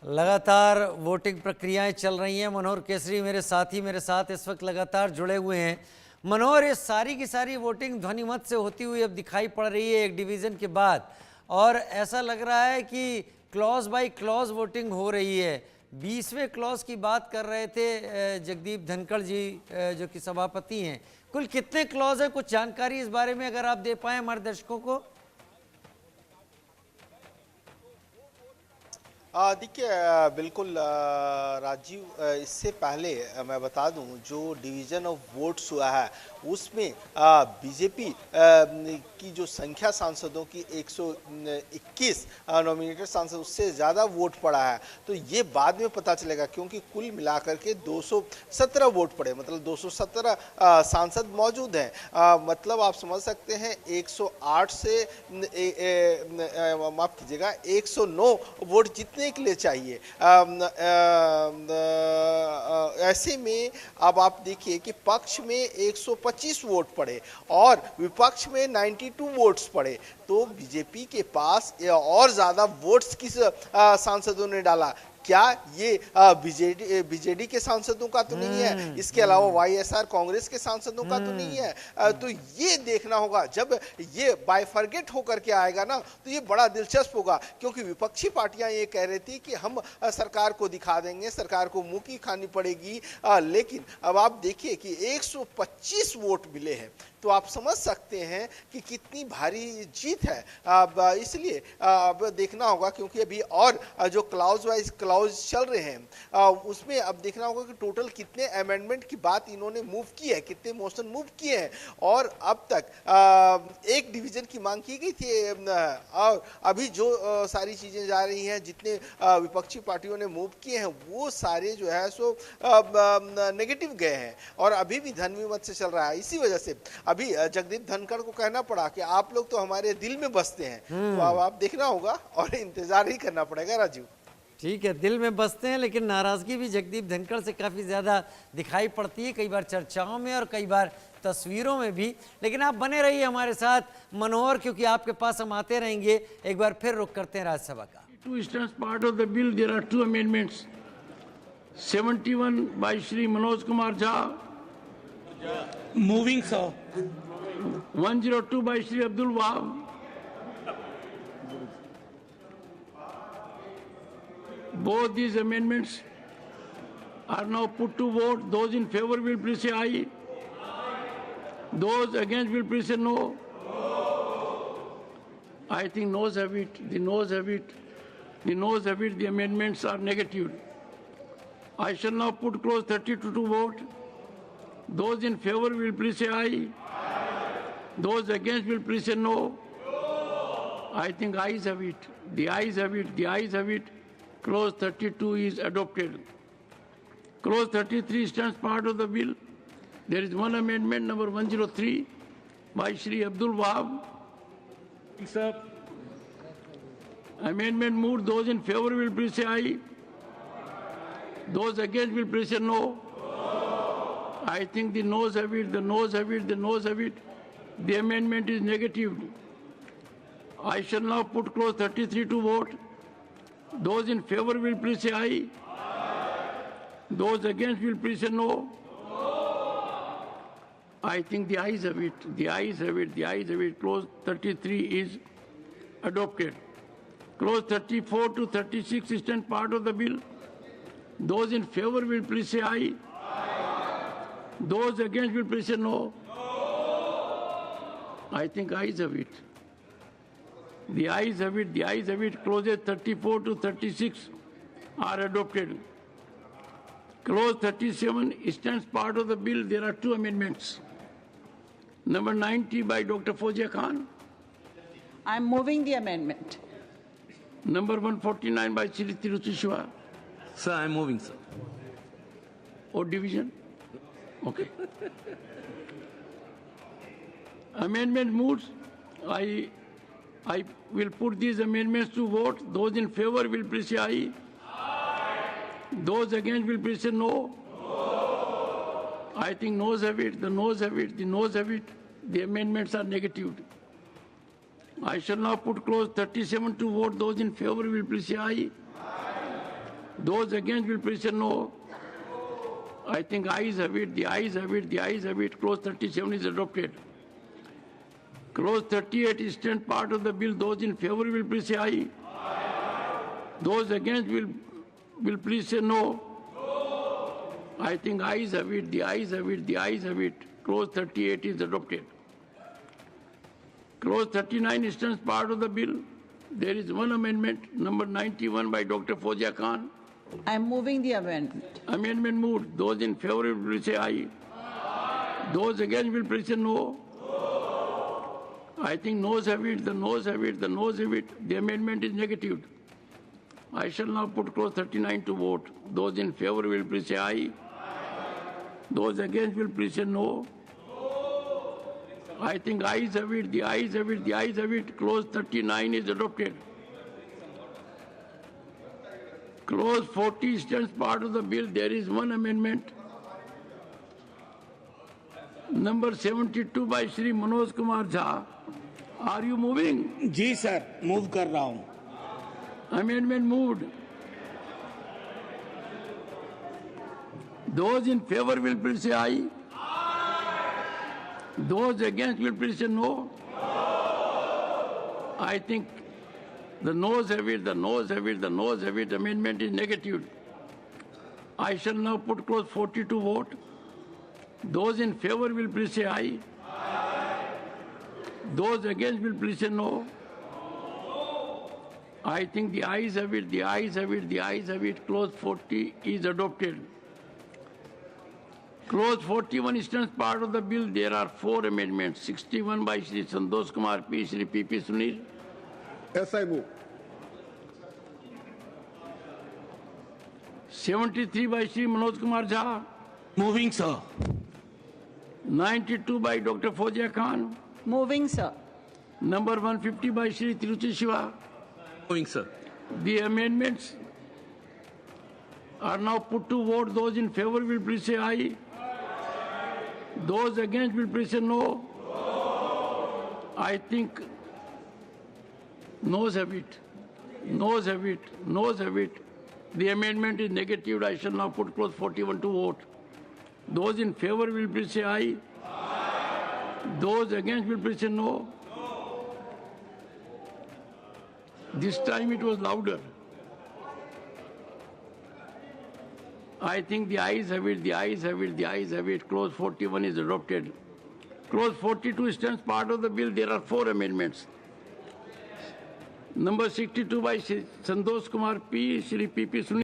लगातार वोटिंग प्रक्रियाएं चल रही हैं। मनोहर केसरी मेरे साथ इस वक्त लगातार जुड़े हुए हैं। मनोहर, ये सारी की सारी वोटिंग ध्वनिमत से होती हुई अब दिखाई पड़ रही है एक डिवीज़न के बाद, और ऐसा लग रहा है कि क्लॉज बाय क्लॉज वोटिंग हो रही है। 20वें क्लॉज की बात कर रहे थे जगदीप धनखड़ जी जो कि सभापति हैं। कुल कितने क्लॉज हैं, कुछ जानकारी इस बारे में अगर आप दे पाएं हमारे दर्शकों को। देखिए, बिल्कुल राजीव, इससे पहले मैं बता दूं जो डिवीज़न ऑफ वोट्स हुआ है उसमें बीजेपी की जो संख्या सांसदों की 121 नॉमिनेटेड सांसद, उससे ज़्यादा वोट पड़ा है। तो ये बाद में पता चलेगा, क्योंकि कुल मिलाकर के 217 वोट पड़े, मतलब 217 सांसद मौजूद हैं। मतलब आप समझ सकते हैं 108 से माफ़ कीजिएगा 109 वोट जीतने के लिए चाहिए। ऐसे में अब आप देखिए कि पक्ष में 125 वोट पड़े और विपक्ष में 92 वोट्स पड़े, तो बीजेपी के पास और ज्यादा वोट्स किस सांसदों ने डाला। क्या ये बीजेडी के सांसदों का तो नहीं है, इसके अलावा वाईएसआर कांग्रेस के सांसदों का तो नहीं है। तो ये देखना होगा, जब ये बाइफर्गेट होकर के आएगा ना तो ये बड़ा दिलचस्प होगा, क्योंकि विपक्षी पार्टियां ये कह रही थी कि हम सरकार को दिखा देंगे, सरकार को मुंह की खानी पड़ेगी। लेकिन अब आप देखिए कि 125 वोट मिले हैं, तो आप समझ सकते हैं कि कितनी भारी जीत है। इसलिए अब देखना होगा, क्योंकि अभी और जो क्लाउज वाइज क्लाउज चल रहे हैं उसमें अब देखना होगा कि टोटल कितने अमेंडमेंट की बात इन्होंने मूव की है, कितने मोशन मूव किए हैं। और अब तक एक डिवीजन की मांग की गई थी, और अभी जो सारी चीजें जा रही हैं, जितने विपक्षी पार्टियों ने मूव किए हैं वो सारे जो है सो नेगेटिव गए हैं, और अभी भी धन्यवाद से चल रहा है। इसी वजह से अभी जगदीप धनखड़ को कहना पड़ा कि आप लोग तो हमारे दिल में बसते हैं। तो अब आप देखना होगा और इंतजार ही करना पड़ेगा राजीव। ठीक है, दिल में बसते हैं, लेकिन नाराजगी भी जगदीप धनखड़ से काफ़ी ज़्यादा दिखाई पड़ती है, कई बार चर्चाओं में और कई बार तस्वीरों में भी। लेकिन आप बने रहिए हमारे साथ मनोहर, क्योंकि आपके पास हम आते रहेंगे। एक बार फिर रुख करते हैं राज्यसभा का। To instance, part of the bill, there are two amendments. 71 by Shri Manoj Kumar Jha. Moving, sir. 102 by Shri Abdul Wahab. Both these amendments are now put to vote. Those in favor will please say aye. Those against will please say no. I think noes have it. The noes have it. The noes have it. The amendments are negative. I shall now put clause 32 to vote. Those in favor will please say aye. Those against will please say no. I think ayes have it. The ayes have it. The ayes have it. Clause 32 is adopted. Clause 33 stands part of the bill. There is one amendment, number 103, by Shri Abdul Wahab. Sir. Amendment moved. Those in favor will please say aye. Those against will please say no. I think the noes have it. The noes have it. The noes have it. The amendment is negative. I shall now put clause 33 to vote. Those in favor will please say aye. Those against will please say no. I think the ayes have it. The ayes have it. The ayes have it. Clause 33 is adopted. Clause 34 to 36 stand part of the bill. Those in favor will please say aye. Those against will please say no. I think ayes have it. The ayes have it. The ayes have it. Clauses 34 to 36 are adopted. Clause 37 stands part of the bill. There are two amendments. Number 90 by Dr. Fozia Khan. I am moving the amendment. Number 149 by Shri Tiruchi Shiva. Sir, I am moving, sir. Or division? Okay. Amendment moves. I will put these amendments to vote. Those in favor will please say aye. Those against will please say no. I think noes have it. The noes have it. The noes have it. The amendments are negative. I shall now put clause 37 to vote. Those in favor will please say aye. Those against will please say no. I think ayes have it, the ayes have it, the ayes have it. Clause 37 is adopted. Clause 38 is stand part of the bill. Those in favor will please say aye. Those against will please say no. I think ayes have it, the ayes have it, the ayes have it. Clause 38 is adopted. Clause 39 stands part of the bill. There is one amendment, number 91 by Dr. Fozia Khan. I am moving the amendment. Amendment moved. Those in favor will please say aye. Those against will please say no. I think noes have it, the noes have it, the noes have it. The amendment is negative. I shall now put clause 39 to vote. Those in favor will please say aye. Those against will please say no. I think ayes have it, the ayes have it, the ayes have it. Clause 39 is adopted. Clause 40 stands part of the bill. There is one amendment. Number 72 by Shri Manoj Kumar Jha. Are you moving? जी sir move कर रहा हूँ. Amendment moved. Those in favor will please say aye. Those against will please say no. I think the noes have it, the noes have it, the noes have it. Amendment is negative. I shall now put clause 40 to vote. Those in favor will please say aye. Those against will please say no. I think the ayes have it, the ayes have it, the ayes have it. Clause 40 is adopted. Clause 41 stands part of the bill. There are 4 amendments. 61 by Shri Santosh Kumar P. Shri P.P. Sunil. Yes, I move. 73 by Shri Manoj Kumar Jha. Moving, sir. 92 by Dr. Fozia Khan. Moving, sir. Number 150 by Shri Tiruchi Shiva. Moving, sir. The amendments are now put to vote. Those in favor will please say aye. Those against will please say no. I think noes have it. Noes have it. Noes have it. The amendment is negative. I shall now put clause 41 to vote. Those in favor will please say aye. Those against will please say no. This time it was louder. I think the ayes have it, the ayes have it, the ayes have it. Clause 41 is adopted. Clause 42 stands part of the bill. There are 4 amendments. Number 62 by Shri Santosh Kumar P. Shri P.P. Sunil.